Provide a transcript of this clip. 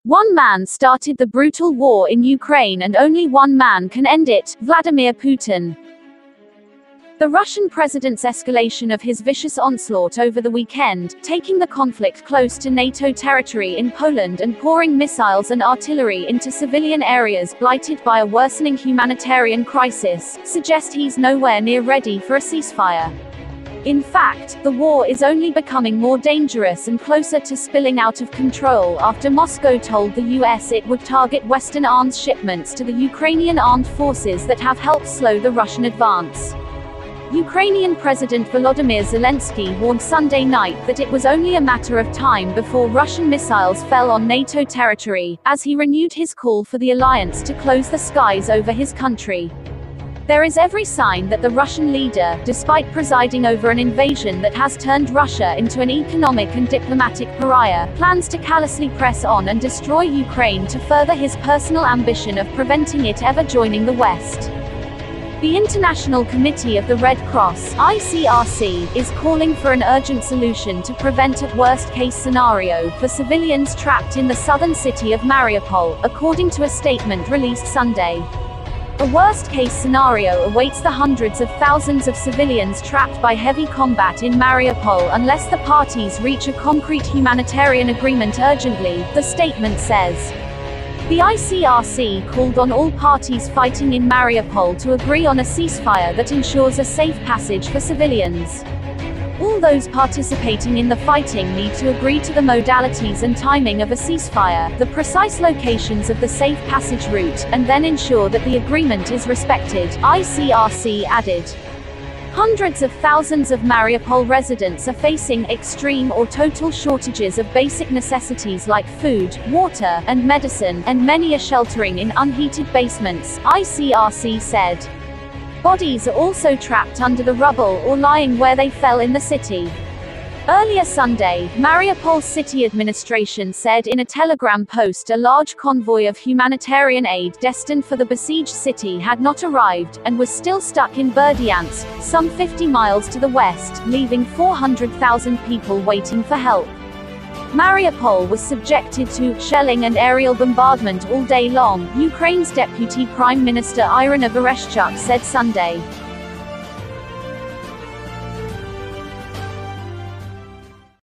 One man started the brutal war in Ukraine and only one man can end it, Vladimir Putin. The Russian president's escalation of his vicious onslaught over the weekend, taking the conflict close to NATO territory in Poland and pouring missiles and artillery into civilian areas blighted by a worsening humanitarian crisis, suggest he's nowhere near ready for a ceasefire. In fact, the war is only becoming more dangerous and closer to spilling out of control after Moscow told the US it would target Western arms shipments to the Ukrainian armed forces that have helped slow the Russian advance. Ukrainian President Volodymyr Zelensky warned Sunday night that it was only a matter of time before Russian missiles fell on NATO territory, as he renewed his call for the alliance to close the skies over his country. There is every sign that the Russian leader, despite presiding over an invasion that has turned Russia into an economic and diplomatic pariah, plans to callously press on and destroy Ukraine to further his personal ambition of preventing it ever joining the West. The International Committee of the Red Cross, ICRC, is calling for an urgent solution to prevent a worst-case scenario for civilians trapped in the southern city of Mariupol, according to a statement released Sunday. A worst-case scenario awaits the hundreds of thousands of civilians trapped by heavy combat in Mariupol unless the parties reach a concrete humanitarian agreement urgently, the statement says. The ICRC called on all parties fighting in Mariupol to agree on a ceasefire that ensures a safe passage for civilians. All those participating in the fighting need to agree to the modalities and timing of a ceasefire, the precise locations of the safe passage route, and then ensure that the agreement is respected, ICRC added. Hundreds of thousands of Mariupol residents are facing extreme or total shortages of basic necessities like food, water, and medicine, and many are sheltering in unheated basements, ICRC said. Bodies are also trapped under the rubble or lying where they fell in the city. Earlier Sunday, Mariupol city administration said in a Telegram post a large convoy of humanitarian aid destined for the besieged city had not arrived, and was still stuck in Berdyansk, some 50 miles to the west, leaving 400,000 people waiting for help. Mariupol was subjected to shelling and aerial bombardment all day long, Ukraine's Deputy Prime Minister Irina Vereshchuk said Sunday.